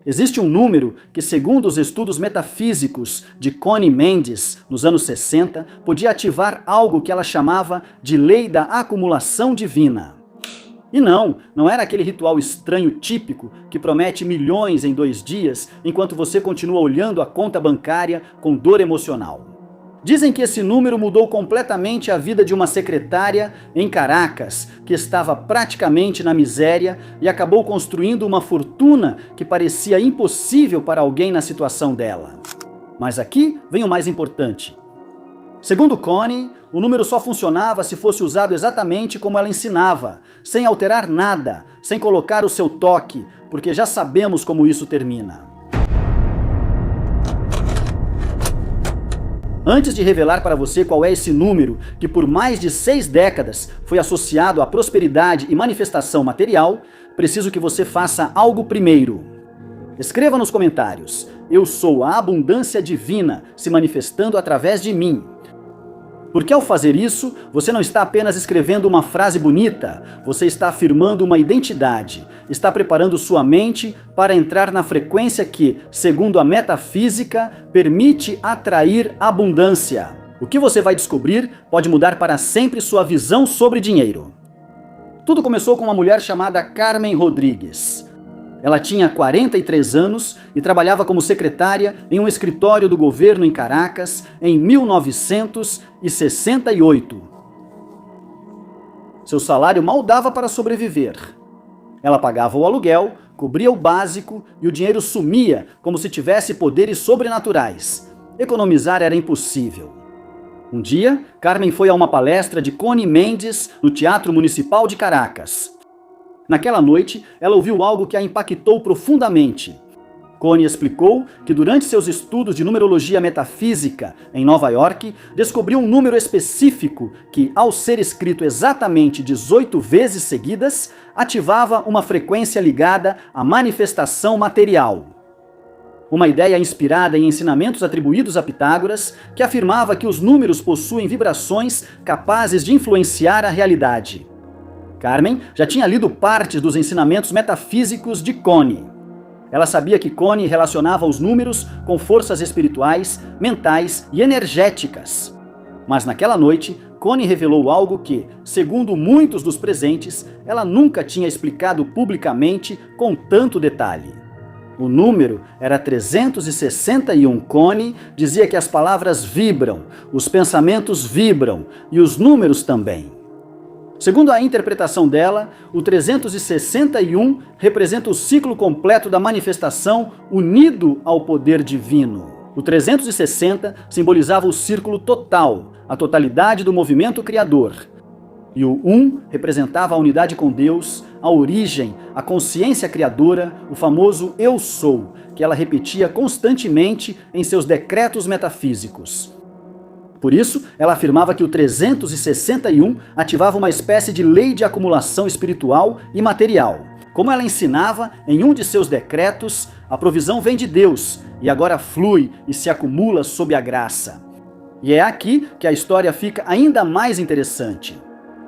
Existe um número que, segundo os estudos metafísicos de Connie Mendes, nos anos 60, podia ativar algo que ela chamava de lei da acumulação divina. E não era aquele ritual estranho típico que promete milhões em 2 dias, enquanto você continua olhando a conta bancária com dor emocional. Dizem que esse número mudou completamente a vida de uma secretária em Caracas, que estava praticamente na miséria e acabou construindo uma fortuna que parecia impossível para alguém na situação dela. Mas aqui vem o mais importante. Segundo Connie, o número só funcionava se fosse usado exatamente como ela ensinava, sem alterar nada, sem colocar o seu toque, porque já sabemos como isso termina. Antes de revelar para você qual é esse número, que por mais de 6 décadas foi associado à prosperidade e manifestação material, preciso que você faça algo primeiro. Escreva nos comentários: eu sou a abundância divina se manifestando através de mim. Porque ao fazer isso, você não está apenas escrevendo uma frase bonita, você está afirmando uma identidade, está preparando sua mente para entrar na frequência que, segundo a metafísica, permite atrair abundância. O que você vai descobrir pode mudar para sempre sua visão sobre dinheiro. Tudo começou com uma mulher chamada Carmen Rodrigues. Ela tinha 43 anos e trabalhava como secretária em um escritório do governo em Caracas em 1968. Seu salário mal dava para sobreviver. Ela pagava o aluguel, cobria o básico e o dinheiro sumia como se tivesse poderes sobrenaturais. Economizar era impossível. Um dia, Carmen foi a uma palestra de Connie Mendes no Teatro Municipal de Caracas. Naquela noite, ela ouviu algo que a impactou profundamente. Connie explicou que durante seus estudos de numerologia metafísica em Nova York, descobriu um número específico que, ao ser escrito exatamente 18 vezes seguidas, ativava uma frequência ligada à manifestação material. Uma ideia inspirada em ensinamentos atribuídos a Pitágoras, que afirmava que os números possuem vibrações capazes de influenciar a realidade. Carmen já tinha lido partes dos ensinamentos metafísicos de Connie. Ela sabia que Connie relacionava os números com forças espirituais, mentais e energéticas. Mas naquela noite, Connie revelou algo que, segundo muitos dos presentes, ela nunca tinha explicado publicamente com tanto detalhe. O número era 361. Connie dizia que as palavras vibram, os pensamentos vibram e os números também. Segundo a interpretação dela, o 361 representa o ciclo completo da manifestação unido ao poder divino. O 360 simbolizava o círculo total, a totalidade do movimento criador. E o 1 representava a unidade com Deus, a origem, a consciência criadora, o famoso Eu Sou, que ela repetia constantemente em seus decretos metafísicos. Por isso, ela afirmava que o 361 ativava uma espécie de lei de acumulação espiritual e material. Como ela ensinava em um de seus decretos, a provisão vem de Deus e agora flui e se acumula sob a graça. E é aqui que a história fica ainda mais interessante.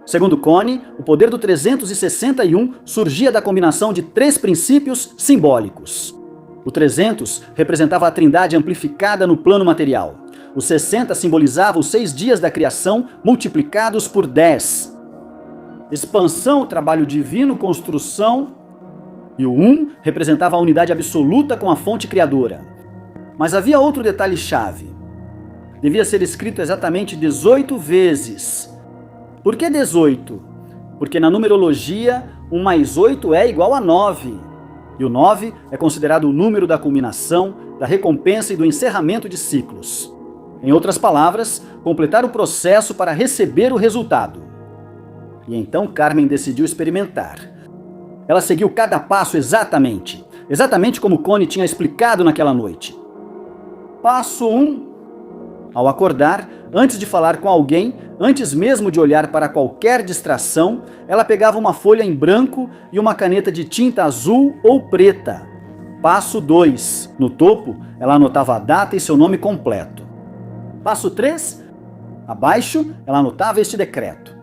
Segundo Connie, o poder do 361 surgia da combinação de 3 princípios simbólicos. O 300 representava a trindade amplificada no plano material. O 60 simbolizava os 6 dias da criação multiplicados por 10. Expansão, trabalho divino, construção. E o 1 representava a unidade absoluta com a fonte criadora. Mas havia outro detalhe-chave. Devia ser escrito exatamente 18 vezes. Por que 18? Porque na numerologia, 1 mais 8 é igual a 9. E o 9 é considerado o número da culminação, da recompensa e do encerramento de ciclos. Em outras palavras, completar o processo para receber o resultado. E então Carmen decidiu experimentar. Ela seguiu cada passo exatamente como Connie tinha explicado naquela noite. Passo 1. Ao acordar, antes de falar com alguém, antes mesmo de olhar para qualquer distração, ela pegava uma folha em branco e uma caneta de tinta azul ou preta. Passo 2. No topo, ela anotava a data e seu nome completo. Passo 3. Abaixo, ela anotava este decreto: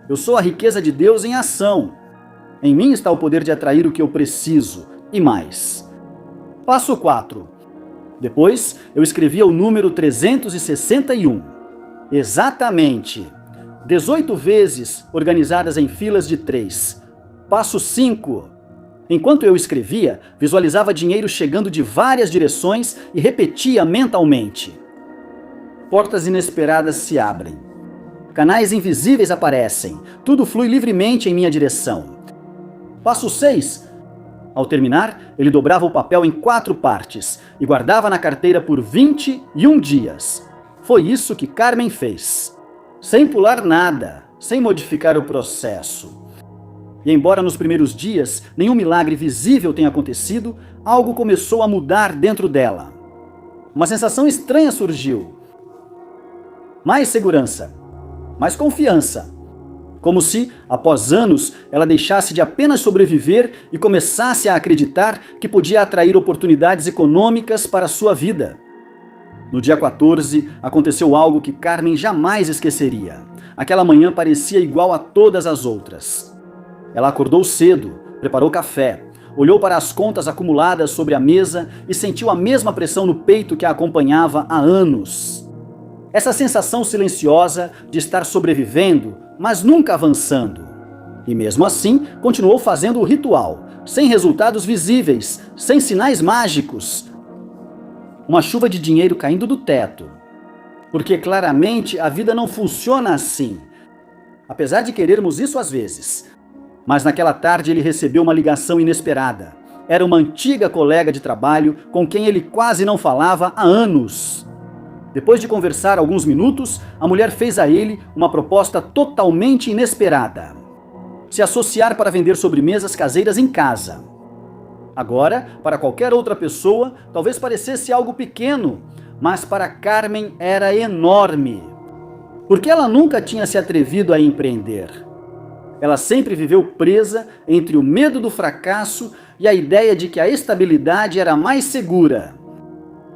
eu sou a riqueza de Deus em ação. Em mim está o poder de atrair o que eu preciso, e mais. Passo 4. Depois, eu escrevia o número 361. Exatamente. 18 vezes, organizadas em filas de 3. Passo 5. Enquanto eu escrevia, visualizava dinheiro chegando de várias direções e repetia mentalmente. Portas inesperadas se abrem. Canais invisíveis aparecem. Tudo flui livremente em minha direção. Passo 6. Ao terminar, ele dobrava o papel em 4 partes e guardava na carteira por 21 dias. Foi isso que Carmen fez. Sem pular nada, sem modificar o processo. E embora nos primeiros dias nenhum milagre visível tenha acontecido, algo começou a mudar dentro dela. Uma sensação estranha surgiu. Mais segurança, mais confiança. Como se, após anos, ela deixasse de apenas sobreviver e começasse a acreditar que podia atrair oportunidades econômicas para sua vida. No dia 14, aconteceu algo que Carmen jamais esqueceria. Aquela manhã parecia igual a todas as outras. Ela acordou cedo, preparou café, olhou para as contas acumuladas sobre a mesa e sentiu a mesma pressão no peito que a acompanhava há anos. Essa sensação silenciosa de estar sobrevivendo, mas nunca avançando. E mesmo assim, continuou fazendo o ritual, sem resultados visíveis, sem sinais mágicos. Uma chuva de dinheiro caindo do teto. Porque claramente a vida não funciona assim. Apesar de querermos isso às vezes. Mas naquela tarde ele recebeu uma ligação inesperada. Era uma antiga colega de trabalho com quem ele quase não falava há anos. Depois de conversar alguns minutos, a mulher fez a ele uma proposta totalmente inesperada. Se associar para vender sobremesas caseiras em casa. Agora, para qualquer outra pessoa, talvez parecesse algo pequeno, mas para Carmen era enorme. Porque ela nunca tinha se atrevido a empreender. Ela sempre viveu presa entre o medo do fracasso e a ideia de que a estabilidade era mais segura.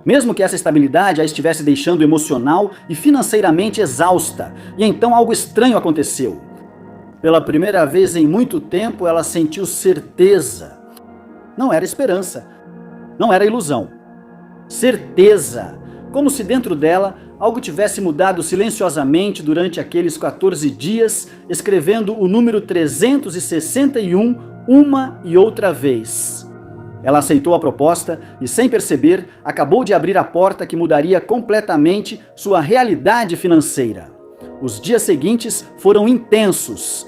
Mesmo que essa estabilidade a estivesse deixando emocional e financeiramente exausta, e então algo estranho aconteceu. Pela primeira vez em muito tempo, ela sentiu certeza. Não era esperança, não era ilusão. Certeza, como se dentro dela algo tivesse mudado silenciosamente durante aqueles 14 dias, escrevendo o número 361 uma e outra vez. Ela aceitou a proposta e, sem perceber, acabou de abrir a porta que mudaria completamente sua realidade financeira. Os dias seguintes foram intensos.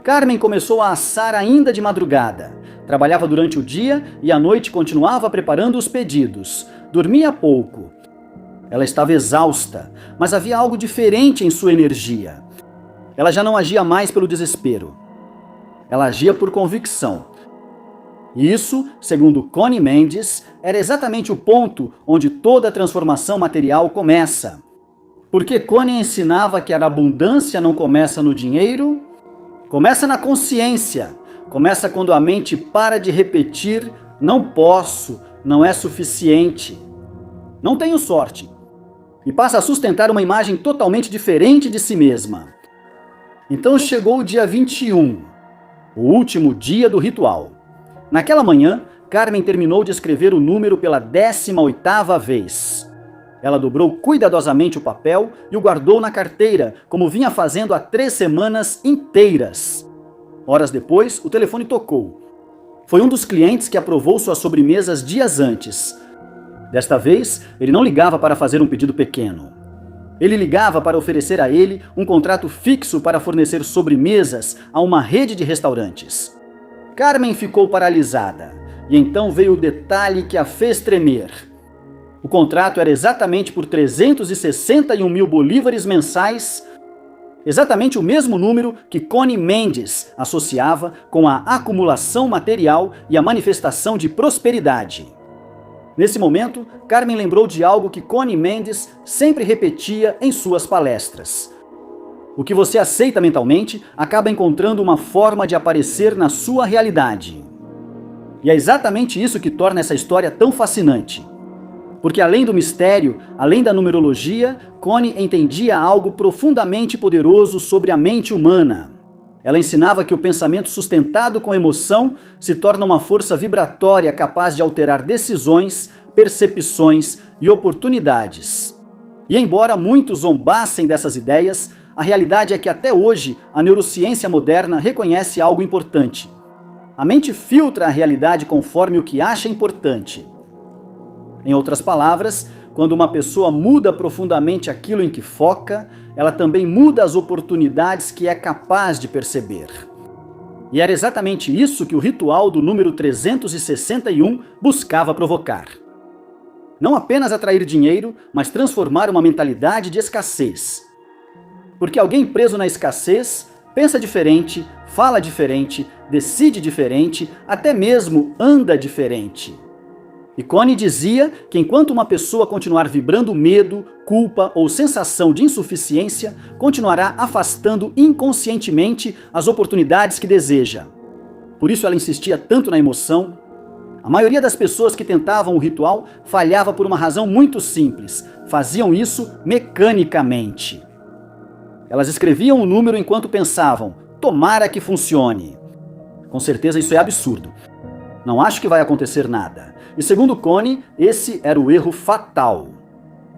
Carmen começou a assar ainda de madrugada. Trabalhava durante o dia e à noite continuava preparando os pedidos. Dormia pouco. Ela estava exausta, mas havia algo diferente em sua energia. Ela já não agia mais pelo desespero. Ela agia por convicção. E isso, segundo Connie Mendes, era exatamente o ponto onde toda a transformação material começa. Porque Connie ensinava que a abundância não começa no dinheiro, começa na consciência. Começa quando a mente para de repetir, não posso, não é suficiente, não tenho sorte. E passa a sustentar uma imagem totalmente diferente de si mesma. Então chegou o dia 21, o último dia do ritual. Naquela manhã, Carmen terminou de escrever o número pela 18ª vez. Ela dobrou cuidadosamente o papel e o guardou na carteira, como vinha fazendo há 3 semanas inteiras. Horas depois, o telefone tocou. Foi um dos clientes que aprovou suas sobremesas dias antes. Desta vez, ele não ligava para fazer um pedido pequeno. Ele ligava para oferecer a ele um contrato fixo para fornecer sobremesas a uma rede de restaurantes. Carmen ficou paralisada, e então veio o detalhe que a fez tremer. O contrato era exatamente por 361 mil bolívares mensais, exatamente o mesmo número que Connie Mendes associava com a acumulação material e a manifestação de prosperidade. Nesse momento, Carmen lembrou de algo que Connie Mendes sempre repetia em suas palestras. O que você aceita mentalmente acaba encontrando uma forma de aparecer na sua realidade. E é exatamente isso que torna essa história tão fascinante. Porque além do mistério, além da numerologia, Connie entendia algo profundamente poderoso sobre a mente humana. Ela ensinava que o pensamento sustentado com emoção se torna uma força vibratória capaz de alterar decisões, percepções e oportunidades. E embora muitos zombassem dessas ideias, a realidade é que até hoje a neurociência moderna reconhece algo importante. A mente filtra a realidade conforme o que acha importante. Em outras palavras, quando uma pessoa muda profundamente aquilo em que foca, ela também muda as oportunidades que é capaz de perceber. E era exatamente isso que o ritual do número 361 buscava provocar. Não apenas atrair dinheiro, mas transformar uma mentalidade de escassez. Porque alguém preso na escassez pensa diferente, fala diferente, decide diferente, até mesmo anda diferente. E Connie dizia que enquanto uma pessoa continuar vibrando medo, culpa ou sensação de insuficiência, continuará afastando inconscientemente as oportunidades que deseja. Por isso ela insistia tanto na emoção. A maioria das pessoas que tentavam o ritual falhava por uma razão muito simples. Faziam isso mecanicamente. Elas escreviam o número enquanto pensavam, tomara que funcione. Com certeza isso é absurdo. Não acho que vai acontecer nada. E segundo Connie, esse era o erro fatal.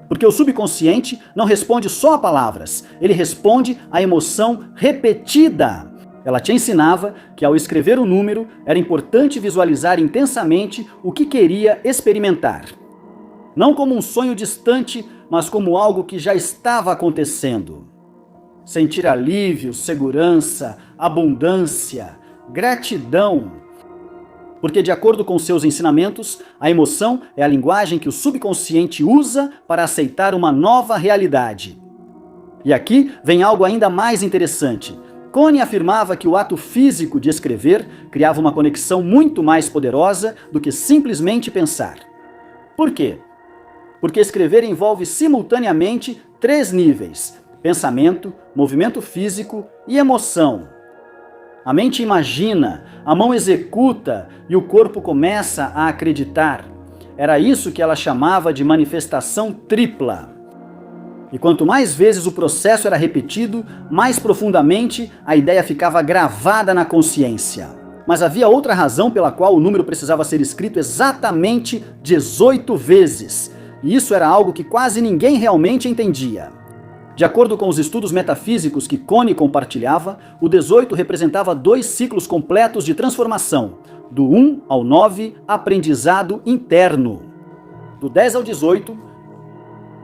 Porque o subconsciente não responde só a palavras, ele responde à emoção repetida. Ela te ensinava que ao escrever o número, era importante visualizar intensamente o que queria experimentar. Não como um sonho distante, mas como algo que já estava acontecendo. Sentir alívio, segurança, abundância, gratidão. Porque, de acordo com seus ensinamentos, a emoção é a linguagem que o subconsciente usa para aceitar uma nova realidade. E aqui vem algo ainda mais interessante. Connie afirmava que o ato físico de escrever criava uma conexão muito mais poderosa do que simplesmente pensar. Por quê? Porque escrever envolve simultaneamente 3 níveis: pensamento, movimento físico e emoção. A mente imagina, a mão executa e o corpo começa a acreditar. Era isso que ela chamava de manifestação tripla. E quanto mais vezes o processo era repetido, mais profundamente a ideia ficava gravada na consciência. Mas havia outra razão pela qual o número precisava ser escrito exatamente 18 vezes. E isso era algo que quase ninguém realmente entendia. De acordo com os estudos metafísicos que Connie compartilhava, o 18 representava 2 ciclos completos de transformação. Do 1 ao 9, aprendizado interno. Do 10 ao 18,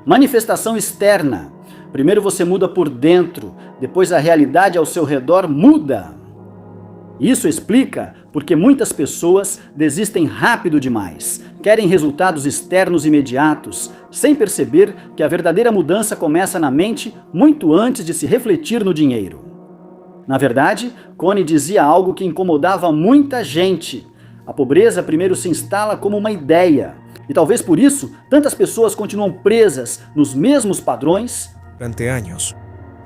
manifestação externa. Primeiro você muda por dentro, depois a realidade ao seu redor muda. Isso explica porque muitas pessoas desistem rápido demais, querem resultados externos imediatos, sem perceber que a verdadeira mudança começa na mente muito antes de se refletir no dinheiro. Na verdade, Connie dizia algo que incomodava muita gente. A pobreza primeiro se instala como uma ideia, e talvez por isso tantas pessoas continuam presas nos mesmos padrões durante años,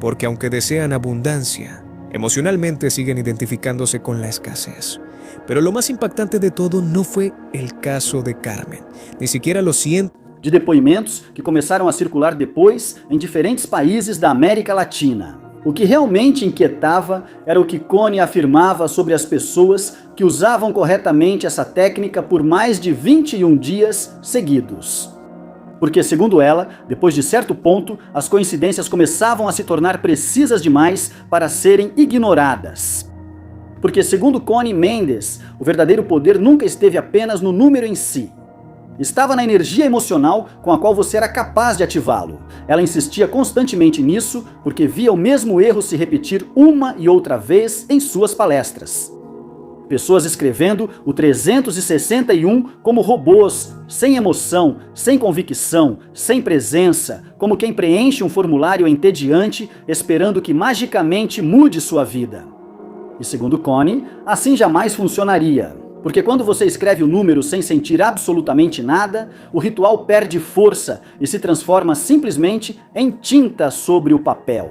porque aunque desean abundancia, emocionalmente siguen identificándose con la escasez. Pero lo más impactante de todo no fue el caso de Carmen, ni siquiera los cientos de depoimentos que começaram a circular depois em diferentes países da América Latina. O que realmente inquietava era o que Connie afirmava sobre as pessoas que usavam corretamente essa técnica por mais de 21 dias seguidos. Porque, segundo ela, depois de certo ponto, as coincidências começavam a se tornar precisas demais para serem ignoradas. Porque, segundo Connie Mendes, o verdadeiro poder nunca esteve apenas no número em si. Estava na energia emocional com a qual você era capaz de ativá-lo. Ela insistia constantemente nisso porque via o mesmo erro se repetir uma e outra vez em suas palestras. Pessoas escrevendo o 361 como robôs, sem emoção, sem convicção, sem presença, como quem preenche um formulário entediante esperando que magicamente mude sua vida. E segundo Connie, assim jamais funcionaria. Porque quando você escreve o número sem sentir absolutamente nada, o ritual perde força e se transforma simplesmente em tinta sobre o papel.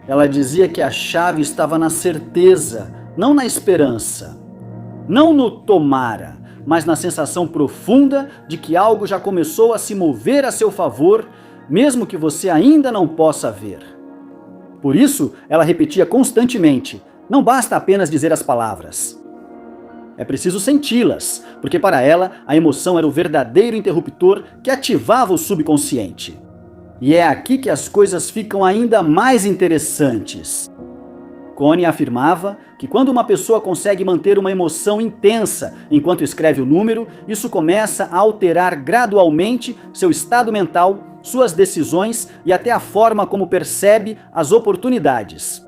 Ela dizia que a chave estava na certeza, não na esperança. Não no tomara, mas na sensação profunda de que algo já começou a se mover a seu favor, mesmo que você ainda não possa ver. Por isso, ela repetia constantemente: Não basta apenas dizer as palavras. É preciso senti-las, porque para ela a emoção era o verdadeiro interruptor que ativava o subconsciente. E é aqui que as coisas ficam ainda mais interessantes. Connie afirmava que quando uma pessoa consegue manter uma emoção intensa enquanto escreve o número, isso começa a alterar gradualmente seu estado mental, suas decisões e até a forma como percebe as oportunidades.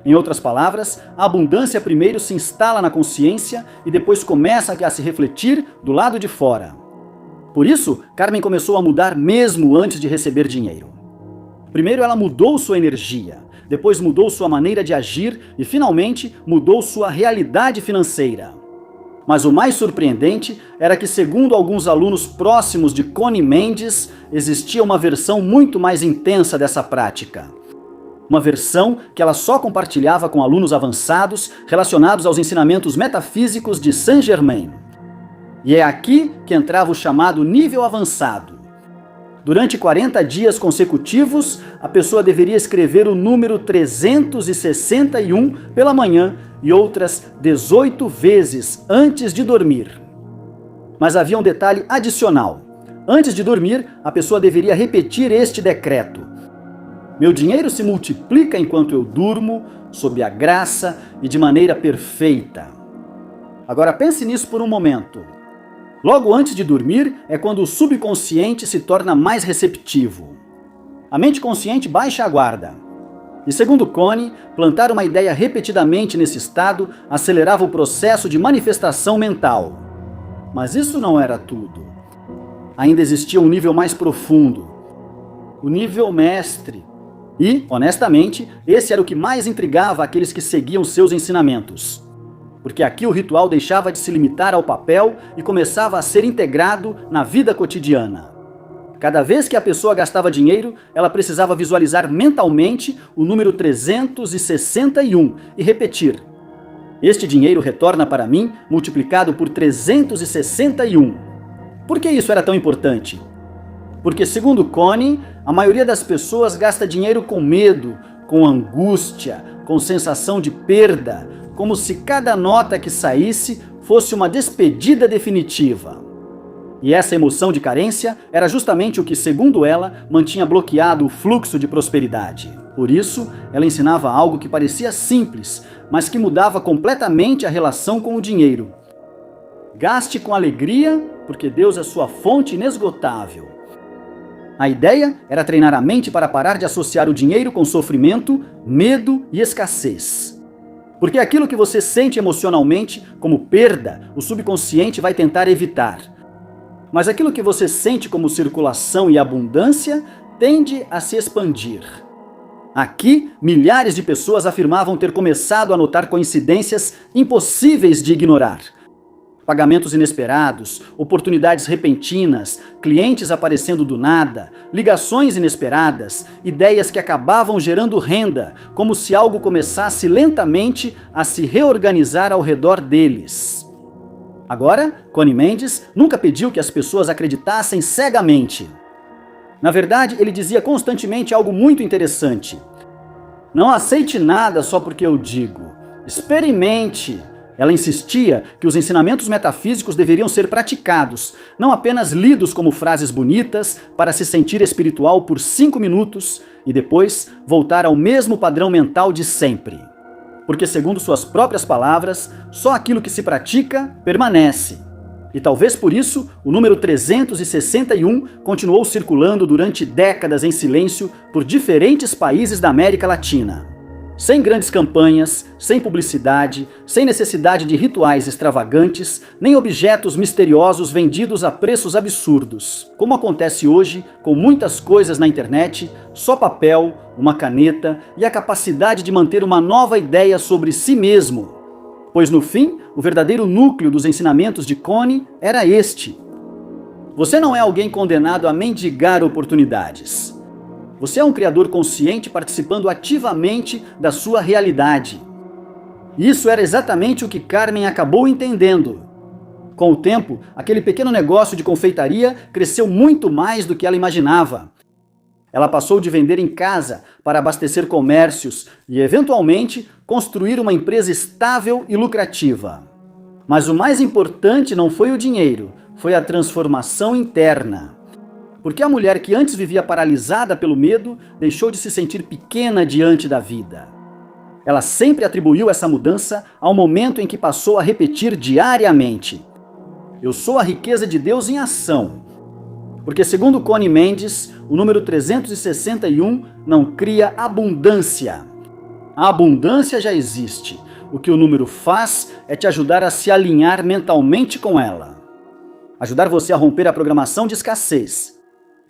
Em outras palavras, a abundância primeiro se instala na consciência e depois começa a se refletir do lado de fora. Por isso, Carmen começou a mudar mesmo antes de receber dinheiro. Primeiro ela mudou sua energia, depois mudou sua maneira de agir e finalmente mudou sua realidade financeira. Mas o mais surpreendente era que, segundo alguns alunos próximos de Connie Mendes, existia uma versão muito mais intensa dessa prática. Uma versão que ela só compartilhava com alunos avançados relacionados aos ensinamentos metafísicos de Saint-Germain. E é aqui que entrava o chamado nível avançado. Durante 40 dias consecutivos, a pessoa deveria escrever o número 361 pela manhã e outras 18 vezes antes de dormir. Mas havia um detalhe adicional. Antes de dormir, a pessoa deveria repetir este decreto: meu dinheiro se multiplica enquanto eu durmo, sob a graça e de maneira perfeita. Agora pense nisso por um momento. Logo antes de dormir é quando o subconsciente se torna mais receptivo. A mente consciente baixa a guarda. E segundo Connie, plantar uma ideia repetidamente nesse estado acelerava o processo de manifestação mental. Mas isso não era tudo. Ainda existia um nível mais profundo. O nível mestre. E, honestamente, esse era o que mais intrigava aqueles que seguiam seus ensinamentos. Porque aqui o ritual deixava de se limitar ao papel e começava a ser integrado na vida cotidiana. Cada vez que a pessoa gastava dinheiro, ela precisava visualizar mentalmente o número 361 e repetir: este dinheiro retorna para mim multiplicado por 361. Por que isso era tão importante? Porque, segundo Connie, a maioria das pessoas gasta dinheiro com medo, com angústia, com sensação de perda, como se cada nota que saísse fosse uma despedida definitiva. E essa emoção de carência era justamente o que, segundo ela, mantinha bloqueado o fluxo de prosperidade. Por isso, ela ensinava algo que parecia simples, mas que mudava completamente a relação com o dinheiro. Gaste com alegria, porque Deus é sua fonte inesgotável. A ideia era treinar a mente para parar de associar o dinheiro com sofrimento, medo e escassez. Porque aquilo que você sente emocionalmente como perda, o subconsciente vai tentar evitar. Mas aquilo que você sente como circulação e abundância tende a se expandir. Aqui, milhares de pessoas afirmavam ter começado a notar coincidências impossíveis de ignorar. Pagamentos inesperados, oportunidades repentinas, clientes aparecendo do nada, ligações inesperadas, ideias que acabavam gerando renda, como se algo começasse lentamente a se reorganizar ao redor deles. Agora, Connie Mendes nunca pediu que as pessoas acreditassem cegamente. Na verdade, ele dizia constantemente algo muito interessante: não aceite nada só porque eu digo, experimente. Ela insistia que os ensinamentos metafísicos deveriam ser praticados, não apenas lidos como frases bonitas para se sentir espiritual por 5 minutos e depois voltar ao mesmo padrão mental de sempre. Porque, segundo suas próprias palavras, só aquilo que se pratica permanece. E talvez por isso o número 361 continuou circulando durante décadas em silêncio por diferentes países da América Latina. Sem grandes campanhas, sem publicidade, sem necessidade de rituais extravagantes, nem objetos misteriosos vendidos a preços absurdos. Como acontece hoje com muitas coisas na internet, só papel, uma caneta e a capacidade de manter uma nova ideia sobre si mesmo. Pois no fim, o verdadeiro núcleo dos ensinamentos de Connie era este: você não é alguém condenado a mendigar oportunidades. Você é um criador consciente participando ativamente da sua realidade. Isso era exatamente o que Carmen acabou entendendo. Com o tempo, aquele pequeno negócio de confeitaria cresceu muito mais do que ela imaginava. Ela passou de vender em casa para abastecer comércios e, eventualmente, construir uma empresa estável e lucrativa. Mas o mais importante não foi o dinheiro, foi a transformação interna. Porque a mulher que antes vivia paralisada pelo medo deixou de se sentir pequena diante da vida. Ela sempre atribuiu essa mudança ao momento em que passou a repetir diariamente: eu sou a riqueza de Deus em ação. Porque, segundo Connie Mendes, o número 361 não cria abundância. A abundância já existe. O que o número faz é te ajudar a se alinhar mentalmente com ela. Ajudar você a romper a programação de escassez.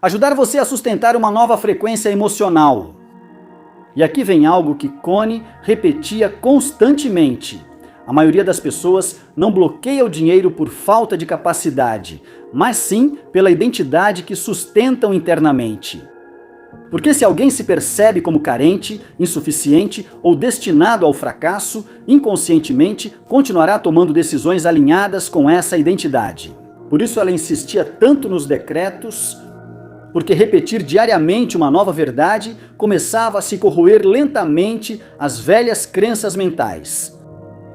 Ajudar você a sustentar uma nova frequência emocional. E aqui vem algo que Connie repetia constantemente. A maioria das pessoas não bloqueia o dinheiro por falta de capacidade, mas sim pela identidade que sustentam internamente. Porque se alguém se percebe como carente, insuficiente ou destinado ao fracasso, inconscientemente continuará tomando decisões alinhadas com essa identidade. Por isso ela insistia tanto nos decretos, porque repetir diariamente uma nova verdade começava a se corroer lentamente as velhas crenças mentais.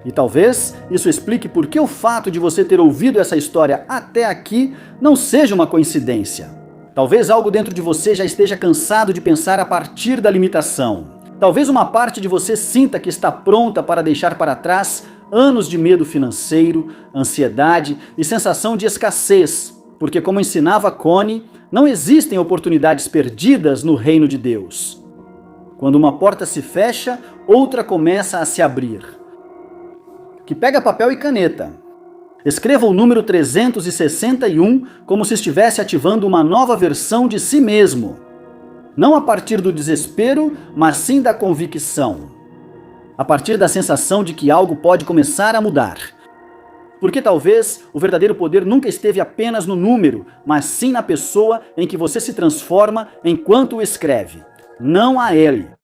E talvez isso explique por que o fato de você ter ouvido essa história até aqui não seja uma coincidência. Talvez algo dentro de você já esteja cansado de pensar a partir da limitação. Talvez uma parte de você sinta que está pronta para deixar para trás anos de medo financeiro, ansiedade e sensação de escassez, porque, como ensinava Connie, não existem oportunidades perdidas no reino de Deus. Quando uma porta se fecha, outra começa a se abrir. Que pega papel e caneta. Escreva o número 361 como se estivesse ativando uma nova versão de si mesmo. Não a partir do desespero, mas sim da convicção. A partir da sensação de que algo pode começar a mudar. Porque talvez o verdadeiro poder nunca esteve apenas no número, mas sim na pessoa em que você se transforma enquanto o escreve. Não a ele.